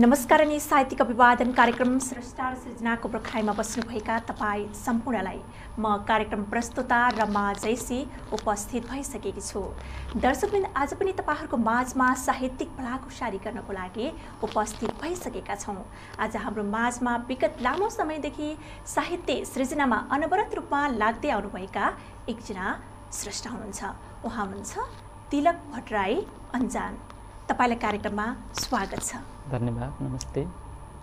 नमस्कार अनि साहित्यिक अभिवादन कार्यक्रम स्रष्टा र सृजनाको प्रखाइमा बस्नुभएका तपाईँ सम्पूर्णलाई म कार्यक्रम प्रस्तुता रमा जैसी उपस्थित भइसकेकी छु। दर्शकवृन्द, आज पनि तपाईहरुको माझमा साहित्यिक भलाकुसारी गर्नको लागि उपस्थित भइसकेका छौं। आज हाम्रो माझमा विगत लामो समयदेखि साहित्य सृजनामा अनवरत रूपमा लाग्दै आउनुभएका एकजना स्रष्टा हुनुहुन्छ। उहाँ हुनुहुन्छ तिलक भट्टराई अन्जान। तपाईलाई कार्यक्रममा स्वागत छ। धन्यवाद। नमस्ते।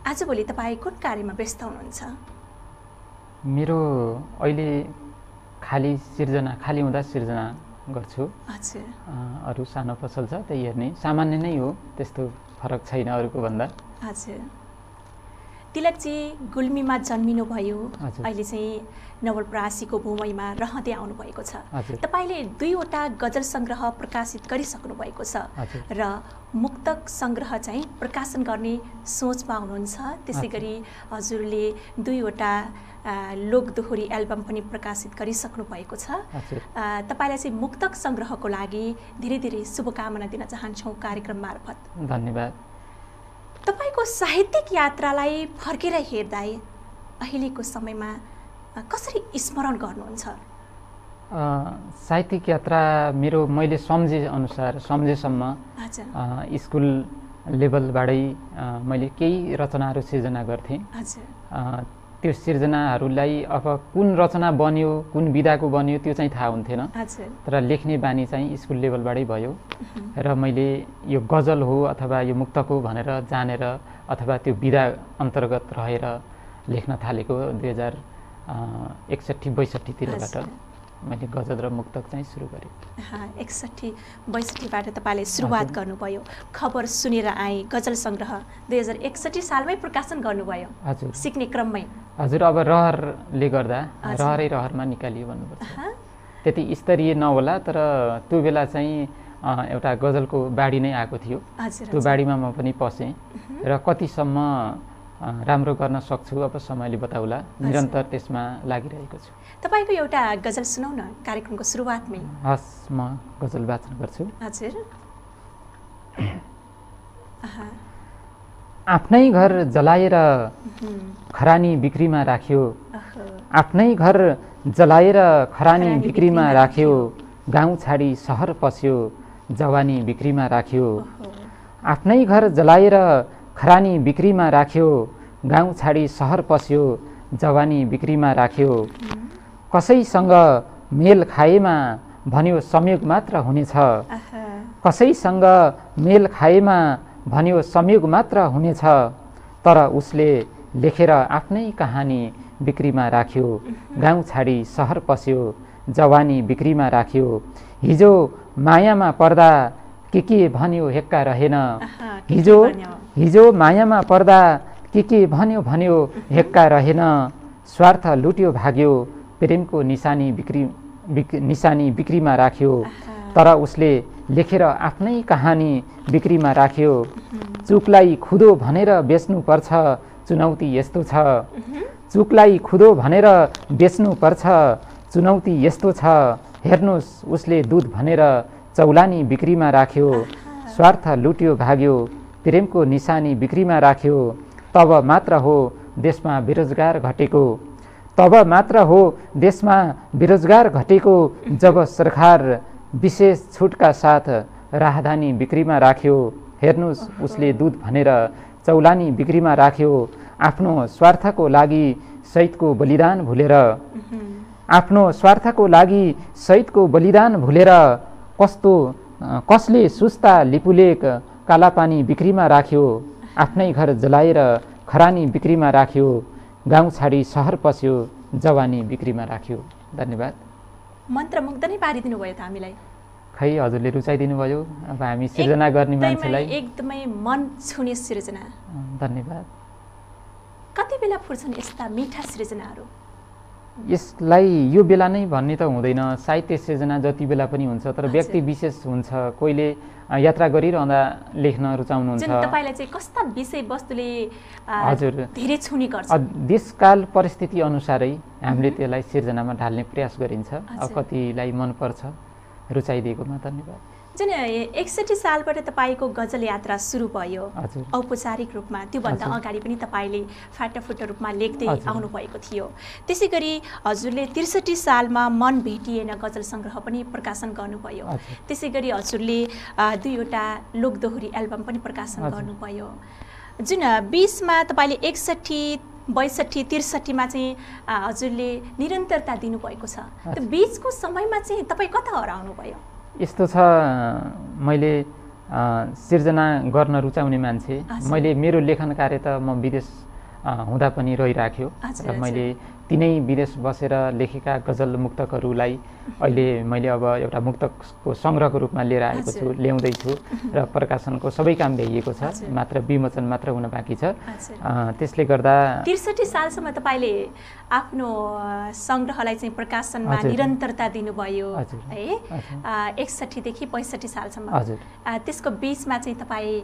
आजभोलि तपाईँ कुन कार्यमा व्यस्त हुनुहुन्छ? मेरो अहिले खाली हुँदा सिर्जना गर्छु। हजुर। अरू सानो पसल छ त्यही हेर्ने सामान्य नै हो, त्यस्तो फरक छैन अरूको भन्दा। हजुर। तिलकजी गुल्मीमा जन्मिनु भयो, अहिले चाहिँ नवलपरासीको भूमिमा रहँदै आउनुभएको छ। तपाईले 2वटा गजल संग्रह प्रकाशित गरिसक्नु भएको छ र मुक्तक संग्रह चाहिँ प्रकाशन गर्ने सोचमा हुनुहुन्छ। त्यसैगरी हजुरले 2वटा लोकदोहोरी एल्बम पनि प्रकाशित गरिसक्नु भएको छ। तपाईलाई चाहिँ मुक्तक संग्रहको लागि धेरै धेरै शुभकामना दिन चाहन्छौँ कार्यक्रम मार्फत। धन्यवाद। तपाईको साहित्यिक यात्रालाई फर्केर हेर्दा अहिलेको समयमा कसरी स्मरण गर्नुहुन्छ? साहित्यिक यात्रा मेरो मैले सम्झेसम्म स्कुल लेभलबाटै मैले केही रचनाहरू सिर्जना गर्थेँ। त्यो सिर्जनाहरूलाई अब कुन रचना बन्यो, कुन विधाको बन्यो त्यो चाहिँ थाहा हुन्थेन, तर लेख्ने बानी चाहिँ स्कुल लेभलबाटै भयो। र मैले यो गजल हो अथवा यो मुक्तक हो भनेर जानेर अथवा त्यो विधा अन्तर्गत रहेर लेख्न थालेको 2061-62 तिरबाट मैले गजल र मुक्तक चाहिँ सुरु गरेँ। 61-62बाट तपाईँले सुरुवात गर्नुभयो। खबर सुनेर आए गजल संग्रह 2061 सालमै प्रकाशन गर्नुभयो। हजुर। सिक्ने क्रममै। हजुर। अब रहरले गर्दा रहरमा निकालियो भन्नुपर्छ। त्यति स्तरीय नहोला, तर त्यो बेला चाहिँ एउटा गजलको बाढी नै आएको थियो। त्यो बाढीमा म पनि पसेँ र कतिसम्म राम्रो गर्न सक्छु अब समयले बताउला। निरन्तर त्यसमा लागिरहेको छु। तपाईको एउटा गजल सुनाउ न कार्यक्रमको सुरुवातमै। हस्, म गजल वाचन गर्छु। हजुर। आफ्नै घर जलाएर खरानी बिक्रीमा राख्यो, आफ्नै घर जलाएर खरानी बिक्रीमा राख्यो, गाउँ छाडी सहर पस्यो, जवानी बिक्रीमा राख्यो। आफ्नै घर जलाएर खरानी बिक्रीमा राख्यो, गाउँ छाडी सहर पस्यो, जवानी बिक्रीमा राख्यो। कसैसँग मेल खाएमा भन्यो संयोग मात्र हुनेछ, कसैसँग मेल खाएमा भन्यो संयोग मात्र हुनेछ, तर उसले लेखेर आफ्नै कहानी बिक्रीमा राख्यो, गाउँ छाडी सहर पस्यो, जवानी बिक्रीमा राख्यो। हिजो मायामा पर्दा के भन्यो हेक्का रहेन, हिजो मायामा पर्दा के भन्यो हेक्का रहेन, स्वार्थ लुट्यो भाग्यो, प्रेमको निशानी बिक्रीमा राख्यो, तर उसले लेखेर आफ्नै कहानी बिक्रीमा राख्यो। चुकलाई खुदो भनेर बेच्नु पर्छ, चुनौती यस्तो छ, चुकलाई खुदो भनेर बेच्नु पर्छ, चुनौती यस्तो छ। हेर्नुस् उसले दूध भनेर चौलानी बिक्रीमा राख्यो, स्वार्थ लुट्यो भाग्यो, प्रेमको निशानी बिक्रीमा राख्यो। तब मात्र हो देशमा बेरोजगार घटेको, तब मात्र हो देशमा बेरोजगार घटेको, जब सरकार विशेष छुटका साथ राहदानी बिक्रीमा राख्यो। हेर्नुस् उसले दूध भनेर चौलानी बिक्रीमा राख्यो। आफ्नो स्वार्थको लागि शहीदको बलिदान भुलेर, आफ्नो स्वार्थको लागि शहीदको बलिदान भुलेर, कसले सुस्ता लिपुलेक कालापानी बिक्रीमा राख्यो, आफ्नै घर जलाएर खरानी बिक्रीमा राख्यो, गाउँ छाडी सहर पस्यो, जवानी बिक्रीमा राख्यो। धन्यवाद। मन्त्रमुग्ध नै पारिदिनु भयो त हामीलाई। खै हजुरले रुचाइदिनु भयो। अब हामी सिर्जना गर्ने मान्छेलाई एकदमै मन छुने सिर्जना। धन्यवाद। कति बेला फुर्छन् यस्ता मिठा सृजनाहरू? यसलाई यो बेला नै भन्ने त हुँदैन। साहित्य सृजना जति बेला पनि हुन्छ, तर व्यक्ति विशेष हुन्छ। कोहीले यात्रा गरिरहँदा लेख्न रुचाउनुहुन्छ। तपाईलाई चाहिँ कस्ता विषय वस्तुले हजुर धेरै छुने गर्छ? देशकाल परिस्थिति अनुसारै हामीले त्यसलाई सिर्जनामा ढाल्ने प्रयास गरिन्छ। अब कतिलाई मन पर्छ, रुचाइदिएकोमा धन्यवाद। जुन 61 सालबाट तपाईँको गजल यात्रा सुरु भयो औपचारिक रूपमा, त्योभन्दा अगाडि पनि तपाईँले फाटाफुट रूपमा लेख्दै आउनुभएको थियो। त्यसै गरी हजुरले 63 सालमा मन भेटिएन गजल सङ्ग्रह पनि प्रकाशन गर्नुभयो। त्यसै गरी हजुरले 2वटा लोकदोहोरी एल्बम पनि प्रकाशन गर्नुभयो। जुन 20मा तपाईँले 61, 62, 63मा चाहिँ हजुरले निरन्तरता दिनुभएको छ। त्यो बिचको समयमा चाहिँ तपाईँ कता हराउनु भयो? यस्तो छ, मैले सिर्जना गर्न रुचाउने मान्छे, मैले मेरो लेखन कार्य त म विदेश हुँदा पनि रहिराख्यो र मैले तिनै विदेश बसेर लेखेका गजल मुक्तकहरूलाई अहिले मैले अब एउटा मुक्तकको सङ्ग्रहको रूपमा लिएर आएको छु, ल्याउँदैछु र प्रकाशनको सबै काम भइएको छ, मात्र विमोचन मात्र हुन बाँकी छ। त्यसले गर्दा 63 सालसम्म तपाईँले आफ्नो सङ्ग्रहलाई चाहिँ प्रकाशनमा निरन्तरता दिनुभयो है, 61 देखि 65 सालसम्म। त्यसको बिचमा चाहिँ तपाईँ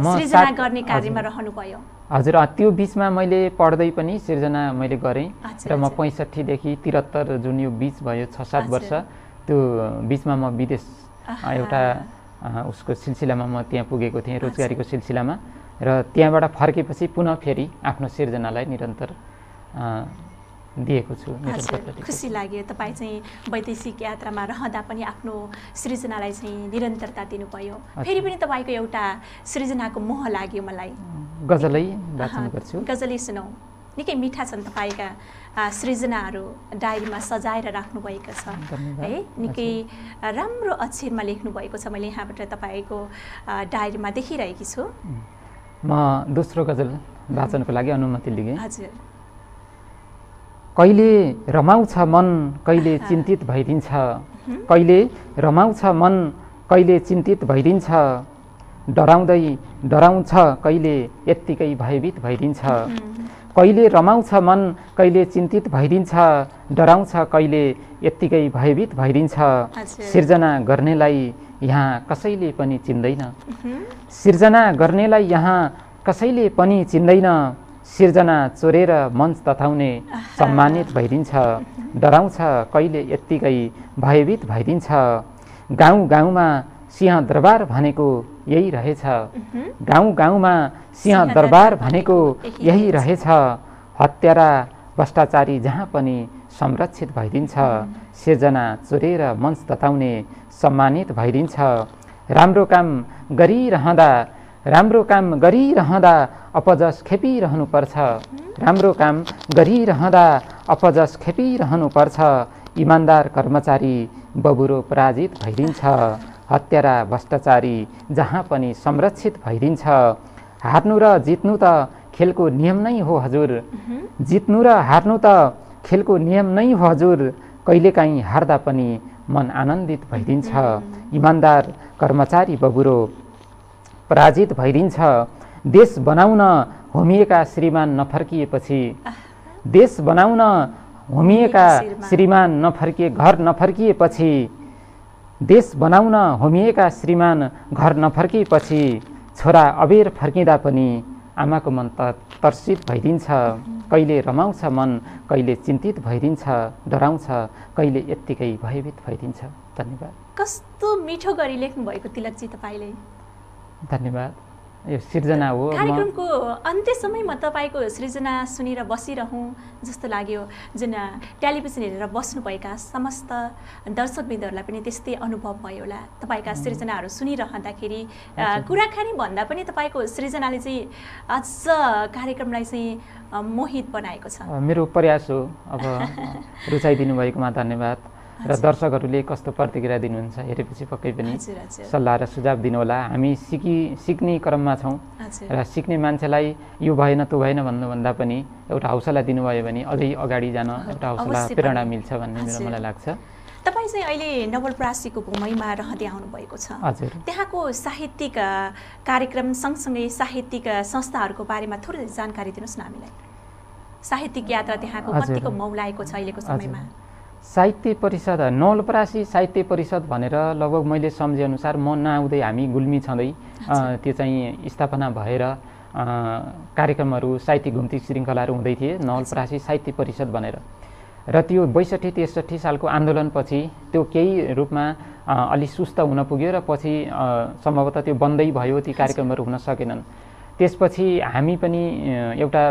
सृजना गर्ने कार्यमा रहनुभयो। हजुर, त्यो बिचमा मैले पढ्दै पनि सिर्जना मैले गरेँ र म 65 देखि 73 जुन यो बिच भयो 6-7 वर्ष, त्यो बिचमा म विदेश एउटा उसको सिलसिलामा म त्यहाँ पुगेको थिएँ, रोजगारीको सिलसिलामा, र त्यहाँबाट फर्केपछि पुनः फेरि आफ्नो सिर्जनालाई निरन्तर दिएको छु। खुसी लाग्यो तपाईँ चाहिँ वैदेशिक यात्रामा रहँदा पनि आफ्नो सृजनालाई चाहिँ निरन्तरता दिनुभयो। फेरि पनि तपाईँको एउटा सृजनाको मोह लाग्यो मलाई। गजलै वाचन गर्छु। गजलै सुनौ। निकै मिठा छन् तपाईँका सृजनाहरू, डायरीमा सजाएर राख्नुभएको छ है, निकै राम्रो अक्षरमा लेख्नुभएको छ। मैले यहाँबाट तपाईँको डायरीमा देखिरहेकी छु। म दोस्रो गजल वाचनको लागि अनुमति लिएँ। हजुर। कहिले रमाउँछ मन, कहिले चिन्तित भइदिन्छ, कहिले रमाउँछ मन, कहिले चिन्तित भइदिन्छ, डराउँदै डराउँछ कहिले यत्तिकै भयभीत भइदिन्छ, कहिले रमाउँछ मन, कहिले चिन्तित भइदिन्छ, डराउँछ कहिले यत्तिकै भयभीत भइदिन्छ। सिर्जना गर्नेलाई यहाँ कसैले पनि चिन्दैन, सिर्जना गर्नेलाई यहाँ कसैले पनि चिन्दैन, सिर्जना चोरेर मञ्च तताउने सम्मानित भइदिन्छ, डराउँछ कहिले यत्तिकै भयभीत भइदिन्छ। गाउँ गाउँमा सिंह दरबार भनेको यही रहेछ, गाउँ गाउँमा सिंह दरबार भनेको यही रहेछ, हत्यारा भ्रष्टाचारी जहाँ पनि संरक्षित भइदिन्छ, सिर्जना चोरेर मञ्च तताउने सम्मानित भइदिन्छ। राम्रो काम गरिरहँदा, राम्रो काम गरिरहँदा अपजस खेपिरहनुपर्छ, राम्रो काम गरिरहँदा अपजस खेपिरहनुपर्छ, इमान्दार कर्मचारी बबुरो पराजित भइदिन्छ, हत्यारा भ्रष्टाचारी जहाँ पनि संरक्षित भइदिन्छ। हार्नु र जित्नु त खेलको नियम नै हो हजुर, जित्नु र हार्नु त खेलको नियम नै हो हजुर, कहिलेकाहीँ हार्दा पनि मन आनन्दित भइदिन्छ, इमान्दार कर्मचारी बबुरो पराजित भइदिन्छ। देश बनाउन होमिएका श्रीमान नफर्किएपछि, देश बनाउन होमिएका श्रीमान घर नफर्किएपछि, देश बनाउन होमिएका श्रीमान घर नफर्किएपछि, छोरा अबेर फर्किँदा पनि आमाको मन तर्सित भइदिन्छ, कहिले रमाउँछ मन, कहिले चिन्तित भइदिन्छ, डराउँछ कहिले यत्तिकै भयभीत भइदिन्छ। धन्यवाद। कस्तो मिठो गरी लेख्नु भएको तिलकजी तपाईँले। धन्यवाद। यो सृजना हो। कार्यक्रमको अन्त्यसम्ममा तपाईँको सृजना सुनेर बसिरहँ जस्तो लाग्यो। जुन टेलिभिजन हेरेर बस्नुभएका समस्त दर्शकवृन्दहरूलाई पनि त्यस्तै अनुभव भयो होला। तपाईँका सृजनाहरू सुनिरहँदाखेरि कुराकानी भन्दा पनि तपाईँको सृजनाले चाहिँ अझ कार्यक्रमलाई चाहिँ मोहित बनाएको छ। मेरो प्रयास हो। अब रुचाइदिनु भएकोमा धन्यवाद र दर्शकहरूले कस्तो प्रतिक्रिया दिनुहुन्छ हेरेपछि पक्कै पनि सल्लाह र सुझाव दिनुहोला। हामी सिक्ने क्रममा छौँ र सिक्ने मान्छेलाई यो भएन त्यो भएन भन्नुभन्दा पनि एउटा हौसला दिनुभयो भने अझै अगाडि जान एउटा हौसला प्रेरणा मिल्छ भन्ने मलाई लाग्छ। तपाईँ चाहिँ अहिले नवलपरासीको भूमिमा रहँदै आउनुभएको छ। त्यहाँको साहित्यिक कार्यक्रम सँगसँगै साहित्यिक संस्थाहरूको बारेमा थोरै जानकारी दिनुहोस् न हामीलाई। साहित्यिक यात्रा त्यहाँको कतिको मौलाएको छ अहिलेको समयमा? साहित्य परिषद, नवलपरासी साहित्य परिषद भनेर लगभग मैले सम्झेअनुसार म नआउँदै हामी गुल्मी छँदै त्यो चाहिँ स्थापना भएर कार्यक्रमहरू साहित्यिक घुम्ती श्रृङ्खलाहरू हुँदै थिए नवलपरासी साहित्य परिषद भनेर। र त्यो 62-63 सालको आन्दोलनपछि त्यो केही रूपमा अलि सुस्त हुन पुग्यो र पछि सम्भवतः त्यो बन्दै भयो, ती कार्यक्रमहरू हुन सकेनन्। त्यसपछि हामी पनि एउटा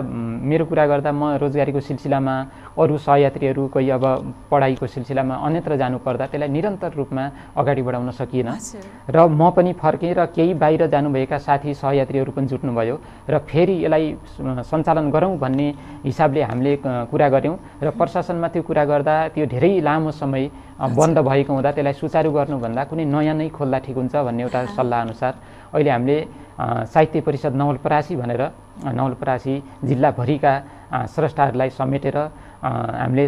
मेरो कुरा गर्दा म रोजगारीको सिलसिलामा अरू सहयात्रीहरू कोही अब पढाइको सिलसिलामा अन्यत्र जानुपर्दा त्यसलाई निरन्तर रूपमा अगाडि बढाउन सकिएन र म पनि फर्केँ र केही बाहिर जानुभएका साथी सहयात्रीहरू पनि जुट्नुभयो र फेरि यसलाई सञ्चालन गरौँ भन्ने हिसाबले हामीले कुरा गऱ्यौँ र प्रशासनमा त्यो कुरा गर्दा त्यो धेरै लामो समय बन्द भएको हुँदा त्यसलाई सुचारू गर्नुभन्दा कुनै नयाँ नै खोल्दा ठिक हुन्छ भन्ने एउटा सल्लाह अनुसार अहिले हामीले साहित्य परिषद नवलपरासी भनेर नवलपरासी जिल्लाभरिका स्रष्टाहरूलाई समेटेर हामीले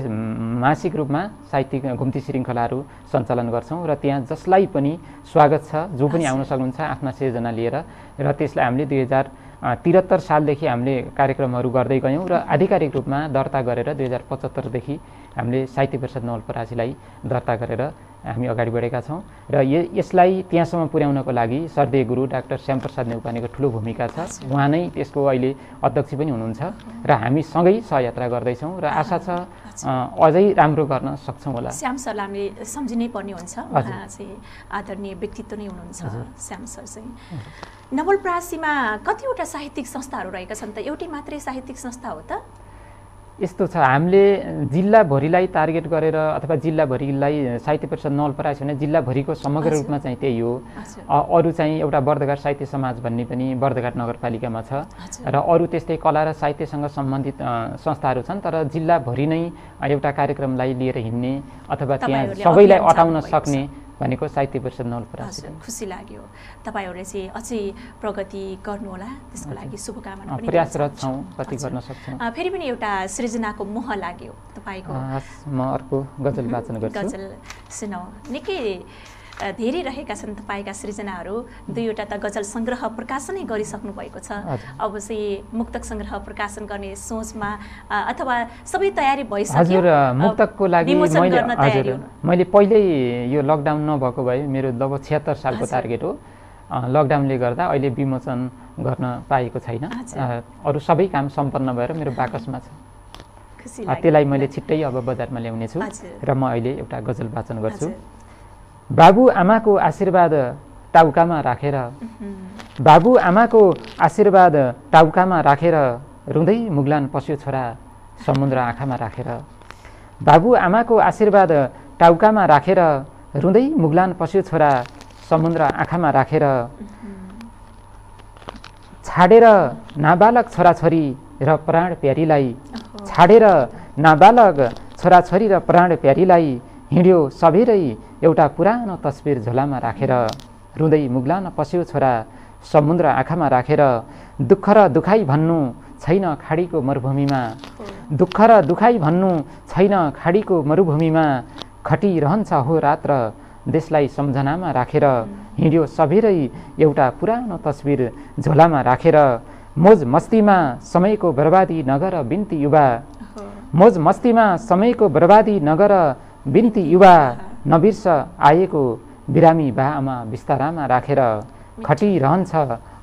मासिक रूपमा साहित्यिक घुम्ती श्रृङ्खलाहरू सञ्चालन गर्छौँ र त्यहाँ जसलाई पनि स्वागत छ, जो पनि आउन सक्नुहुन्छ आफ्ना सिर्जना लिएर र त्यसलाई हामीले 2073 सालदेखि हामीले कार्यक्रमहरू गर्दै गयौँ र आधिकारिक रूपमा दर्ता गरेर 2075 हामीले साहित्य परिषद नवलपरासीलाई दर्ता गरेर हामी अगाडि बढेका छौँ र यसलाई त्यहाँसम्म पुर्याउनको लागि सर्देय गुरु डाक्टर श्यामप्रसाद नेउपानेको ठुलो भूमिका छ। उहाँ नै त्यसको अहिले अध्यक्ष पनि हुनुहुन्छ र हामी सँगै सहयात्रा गर्दैछौँ र आशा छ अझै राम्रो गर्न सक्छौँ होला। श्याम सरलाई हामीले सम्झिनै पर्ने हुन्छ, उहाँ चाहिँ आदरणीय व्यक्तित्व नै हुनुहुन्छ श्याम सर चाहिँ। नवलपरासीमा कतिवटा साहित्यिक संस्थाहरू रहेका छन् त? एउटै मात्रै साहित्यिक संस्था हो त? यस्तो छ, हामीले जिल्लाभरिलाई टार्गेट गरेर अथवा जिल्लाभरिलाई साहित्य परिषद नवलपरासी भने जिल्लाभरिको समग्र रूपमा चाहिँ त्यही हो। अरू चाहिँ एउटा बर्दघाट साहित्य समाज भन्ने पनि बर्दघाट नगरपालिकामा छ र अरू त्यस्तै कला र साहित्यसँग सम्बन्धित संस्थाहरू छन्, तर जिल्लाभरि नै एउटा कार्यक्रमलाई लिएर हिँड्ने अथवा त्यहाँ सबैलाई अटाउन सक्ने भनेको साहित्य परिषद नवलपरासी। खुसी लाग्यो। तपाईँहरूले चाहिँ अझै प्रगति गर्नुहोला, त्यसको लागि शुभकामना पनि प्रयासरत छौँ, कति गर्न सक्छौँ। फेरि पनि एउटा सृजनाको मोह लाग्यो तपाईँको। म अर्को गजल वाचन गर्छु। गजल सुनाऊ। निकै धेरै रहेका छन् तपाईँका सृजनाहरू। 2वटा त गजल सङ्ग्रह प्रकाशनै गरिसक्नु भएको छ। अब चाहिँ मुक्तक सङ्ग्रह प्रकाशन गर्ने सोचमा अथवा सबै तयारी भइसक्यो? हजुर, मुक्तकको लागि मैले पहिल्यै यो लकडाउन नभएको भए मेरो लगभग 76 सालको टार्गेट हो। लकडाउनले गर्दा अहिले विमोचन गर्न पाएको छैन। अरू सबै काम सम्पन्न भएर मेरो बाकसमा छ। त्यसलाई मैले छिट्टै अब बजारमा ल्याउनेछु र म अहिले एउटा गजल वाचन गर्छु। बाबु आमाको आशीर्वाद टाउकामा राखेर, बाबु आमाको आशीर्वाद टाउकामा राखेर रुँदै मुगलान पस्यो छोरा समुद्र आँखामा राखेर। बाबु आमाको आशीर्वाद टाउकामा राखेर रुँदै मुगलान पस्यो छोरा समुद्र आँखामा राखेर। छाडेर नाबालक छोराछोरी र प्राण प्यारीलाई, छाडेर नाबालक छोराछोरी र प्राण प्यारीलाई हिँड्यो सबैरै एउटा पुरानो तस्बिर झोलामा राखेर। रुँदै मुगलान पस्यो छोरा समुद्र आँखामा राखेर। दुःख र दुखाइ भन्नु छैन खाडीको मरुभूमिमा, दुःख र दुखाइ भन्नु छैन खाडीको मरुभूमिमा। खटिरहन्छ हो रात्र देशलाई सम्झनामा राखेर। हिँड्यो सबैरै एउटा पुरानो तस्बिर झोलामा राखेर। मोज मस्तीमा समयको बर्बादी नगर बिन्ती युवा, मोज मस्तीमा समयको बर्बादी नगर बिन्ती युवा। नबिर्स आएको बिरामी बा आमा बिस्तारामा राखेर। खटिरहन्छ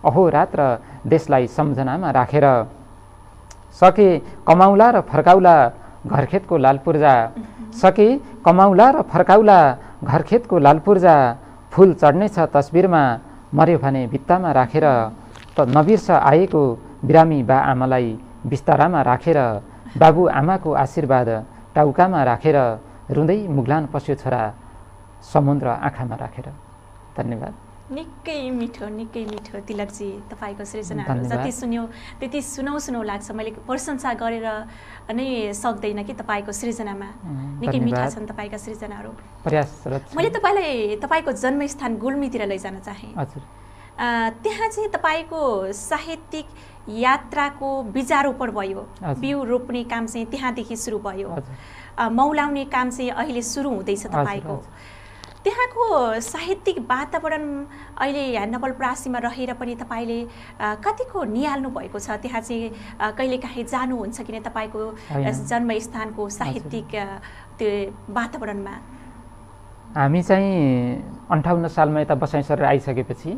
अहोरात्र देशलाई सम्झनामा राखेर। सके कमाउला र फर्काउला घरखेतको लालपुर्जा, सके कमाउला र फर्काउला घरखेतको लालपुर्जा। फुल चढ्नेछ तस्बिरमा मर्यो भने भित्तामा राखेर। नबिर्स आएको बिरामी बा आमालाई बिस्तारामा राखेर। बाबु आमाको आशीर्वाद टाउकामा राखेर रुँदै मुगलान पस्यो छोरा समुद्र आँखामा राखेर। धन्यवाद। निकै मिठो तिलकजी, तपाईँको सृजनाहरू जति सुन्यो त्यति सुनौ लाग्छ। मैले प्रशंसा गरेर नै सक्दैन कि तपाईँको सृजनामा निकै मिठा छन् तपाईँका सृजनाहरू। मैले तपाईँलाई तपाईँको जन्मस्थान गुल्मीतिर लैजान चाहेँ। त्यहाँ चाहिँ तपाईँको साहित्यिक यात्राको बिजारोपण भयो, बिउ रोप्ने काम चाहिँ त्यहाँदेखि सुरु भयो, मौलाउने काम चाहिँ अहिले सुरु हुँदैछ तपाईँको। त्यहाँको साहित्यिक वातावरण अहिले नवलपरासीमा रहेर पनि तपाईँले कतिको निहाल्नु भएको छ? त्यहाँ चाहिँ कहिलेकाहीँ जानुहुन्छ कि नै तपाईँको जन्मस्थानको साहित्यिक त्यो वातावरणमा? हामी चाहिँ 58 सालमा यता बसाइँ सरेर आइसकेपछि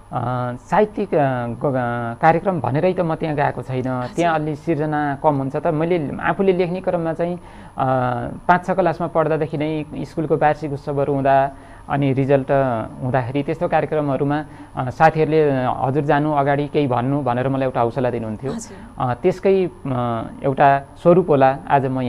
साहित्यिक कार्यक्रम भनेरै त म त्यहाँ गएको छैन, त्यहाँ अलि सिर्जना कम हुन्छ। त मैले आफूले लेख्ने क्रममा चाहिँ 5-6 क्लासमा पढ्दादेखि नै स्कुलको वार्षिक उत्सवहरू हुँदा अनि रिजल्ट हुँदाखेरि त्यस्तो कार्यक्रमहरूमा साथीहरूले हजुर जानु अगाडि केही भन्नु भनेर मलाई एउटा हौसला दिनुहुन्थ्यो। त्यसकै एउटा स्वरूप होला आज म